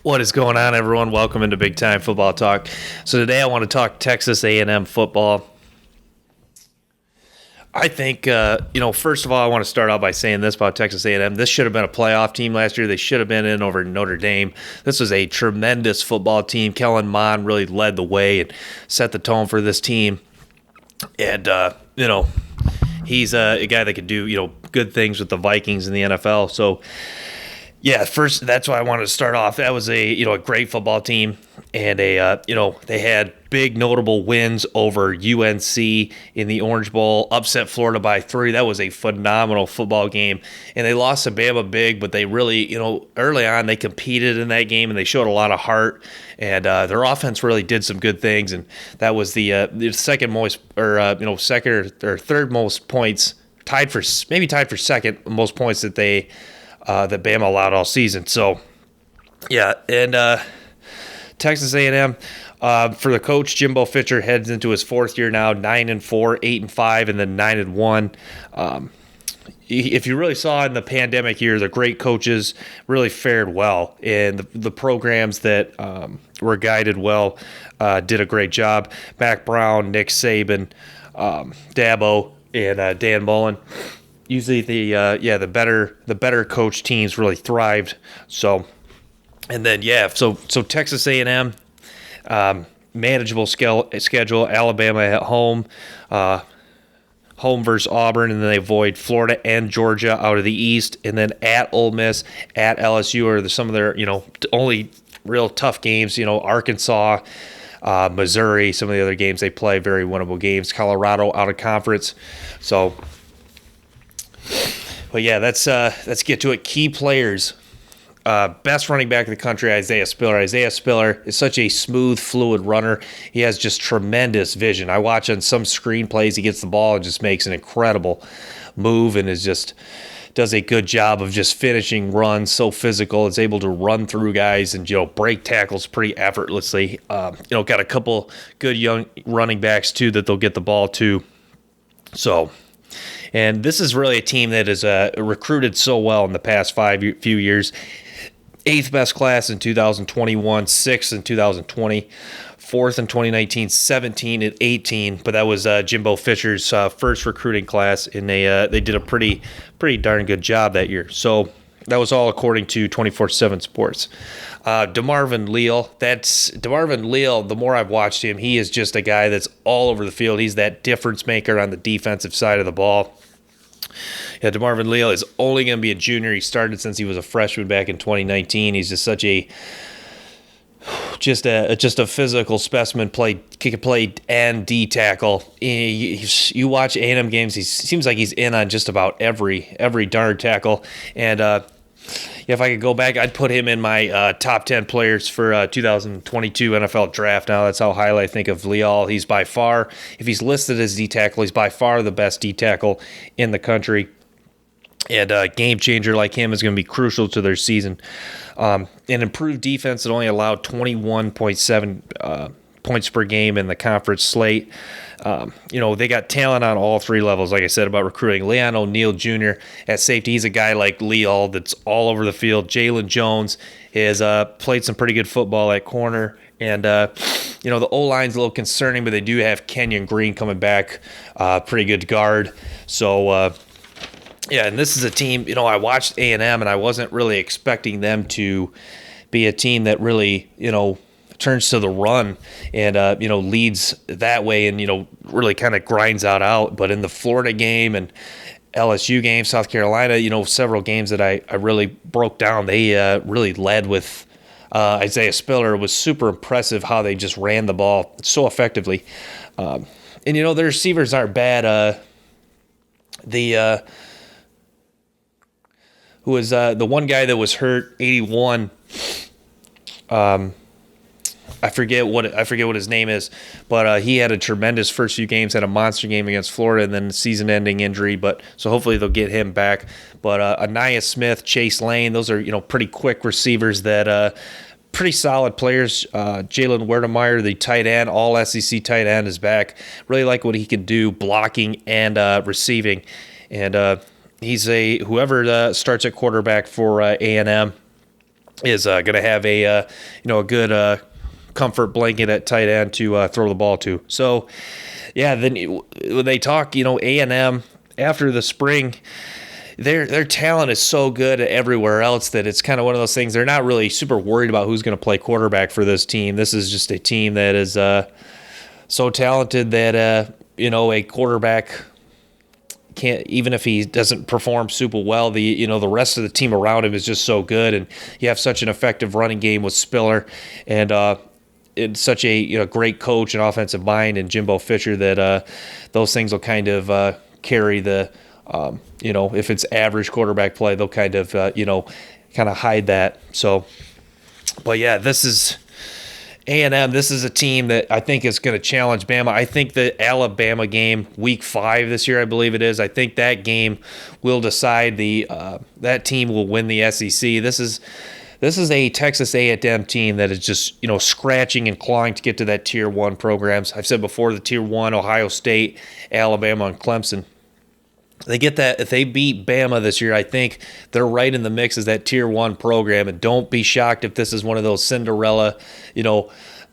What is going on, everyone? Welcome into Big Time Football Talk. So today I want to talk Texas A&M football. I think, first of all, I want to start out by saying this about Texas A&M. This should have been a playoff team last year. They should have been in over Notre Dame. This was a tremendous football team. Kellen Mond really led the way and set the tone for this team. And, he's a guy that could do, good things with the Vikings in the NFL. So, yeah, first, that's why I wanted to start off. That was a great football team, and they had big notable wins over UNC in the Orange Bowl, upset Florida by 3. That was a phenomenal football game, and they lost to Bama big, but they really, early on they competed in that game and they showed a lot of heart, and their offense really did some good things, and that was the second most, second or third most points, tied for second most points that that Bama allowed all season. So, yeah, and Texas A&M, for the coach, Jimbo Fisher heads into his fourth year now, 9-4, 8-5, and then 9-1. If you really saw in the pandemic year, the great coaches really fared well, and the programs that were guided well did a great job. Mac Brown, Nick Saban, Dabo, and Dan Mullen. Usually the better coach teams really thrived. So, and then so Texas A&M, manageable schedule. Alabama at home, home versus Auburn, and then they avoid Florida and Georgia out of the East, and then at Ole Miss, at LSU are some of their only real tough games. Arkansas, Missouri, some of the other games they play, very winnable games. Colorado out of conference, so. But yeah, let's get to it. Key players. Best running back in the country, Isaiah Spiller. Isaiah Spiller is such a smooth, fluid runner. He has just tremendous vision. I watch on some screenplays, he gets the ball and just makes an incredible move and does a good job of just finishing runs. So physical, is able to run through guys and break tackles pretty effortlessly. Got a couple good young running backs too that they'll get the ball to. So. And this is really a team that is recruited so well in the past few years. 8th best class in 2021, 6th in 2020, 4th in 2019, 17 and 18. But that was Jimbo Fisher's first recruiting class, and they did a pretty darn good job that year. So that was all according to 24/7 Sports. Demarvin Lille, the more I've watched him, he is just a guy that's all over the field. He's that difference maker on the defensive side of the ball. Yeah, Demarvin Lille is only going to be a junior. He started since he was a freshman back in 2019. He's just such a physical specimen. Kick and play and D tackle. You watch A&M games, he seems like he's in on just about every darn tackle. And if I could go back, I'd put him in my top 10 players for 2022 NFL draft. Now that's how highly I think of Lille. He's by far, if he's listed as D tackle, he's by far the best D tackle in the country. And a game changer like him is going to be crucial to their season. An improved defense that only allowed 21.7 points per game in the conference slate. They got talent on all three levels, like I said about recruiting. Leon O'Neal Jr. at safety, he's a guy like Lille that's all over the field. Jalen Jones has played some pretty good football at corner. And, the O-line's a little concerning, but they do have Kenyon Green coming back, pretty good guard. So, and this is a team, I watched A&M, and I wasn't really expecting them to be a team that really, turns to the run and, leads that way and, really kind of grinds out. But in the Florida game and LSU game, South Carolina, several games that I really broke down, they really led with Isaiah Spiller. It was super impressive how they just ran the ball so effectively. And, their receivers aren't bad. Who was the one guy that was hurt, 81. I forget what his name is, but he had a tremendous first few games, had a monster game against Florida, and then a season-ending injury. But so hopefully they'll get him back. But Anaya Smith, Chase Lane, those are pretty quick receivers that pretty solid players. Jalen Werdemeyer, the tight end, all SEC tight end, is back. Really like what he can do blocking and receiving, and he's whoever starts at quarterback for A&M. is going to have a good comfort blanket at tight end to throw the ball to. So, yeah, then when they talk, A&M after the spring, their talent is so good everywhere else that it's kind of one of those things. They're not really super worried about who's going to play quarterback for this team. This is just a team that is so talented that a quarterback can't, even if he doesn't perform super well, the rest of the team around him is just so good, and you have such an effective running game with Spiller, and it's such a great coach and offensive mind and Jimbo Fisher that those things will kind of carry the if it's average quarterback play, they'll kind of hide that. So, but yeah, this is A&M. This is a team that I think is going to challenge Bama. I think the Alabama game, week 5 this year, I believe it is. I think that game will decide that team will win the SEC. This is a Texas A&M team that is just scratching and clawing to get to that Tier 1 programs. I've said before, the Tier 1, Ohio State, Alabama, and Clemson. They get that. If they beat Bama this year, I think they're right in the mix as that Tier 1 program. And don't be shocked if this is one of those Cinderella,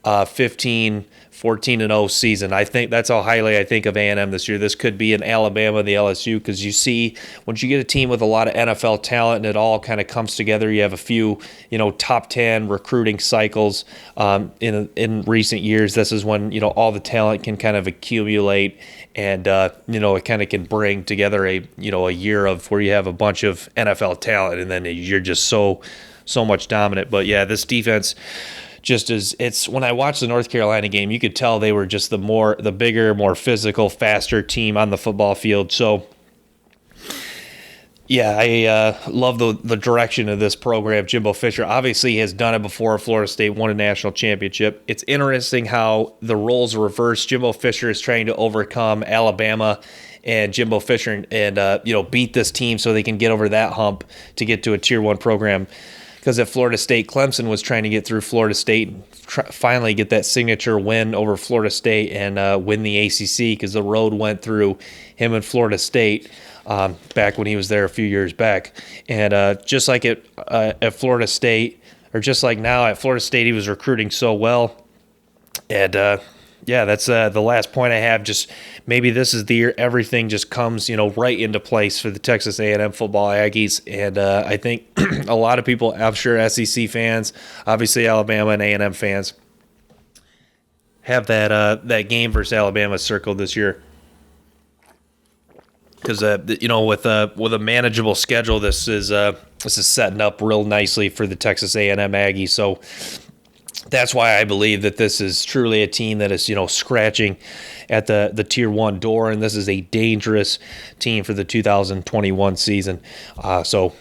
14-0 season. I think that's how highly I think of A&M this year. This could be an Alabama, the LSU, because you see, once you get a team with a lot of NFL talent and it all kind of comes together, you have a few, top 10 recruiting cycles in recent years. This is when, all the talent can kind of accumulate, and it kind of can bring together a year of where you have a bunch of NFL talent, and then you're just so much dominant. But yeah, this defense just it's when I watched the North Carolina game, you could tell they were just the bigger, more physical, faster team on the football field. So yeah, I love the direction of this program. Jimbo Fisher obviously has done it before. Florida State won a national championship. It's interesting how the roles reverse. Jimbo Fisher is trying to overcome Alabama and Jimbo Fisher and beat this team so they can get over that hump to get to a Tier 1 program. Because at Florida State, Clemson was trying to get through Florida State and finally get that signature win over Florida State and win the ACC, because the road went through him and Florida State back when he was there a few years back. And just like at Florida State, or just like now at Florida State, he was recruiting so well. And that's the last point I have. Just maybe this is the year everything just comes, right into place for the Texas A&M football Aggies. And I think a lot of people, I'm sure SEC fans, obviously Alabama and A&M fans, have that game versus Alabama circled this year. Because with a manageable schedule, this is setting up real nicely for the Texas A&M Aggies. So that's why I believe that this is truly a team that is, scratching at the Tier 1 door, and this is a dangerous team for the 2021 season. So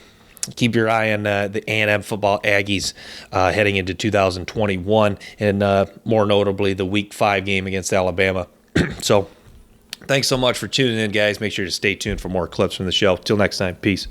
keep your eye on the A&M football Aggies heading into 2021, and more notably the Week 5 game against Alabama. So thanks so much for tuning in, guys. Make sure to stay tuned for more clips from the show. Till next time, peace.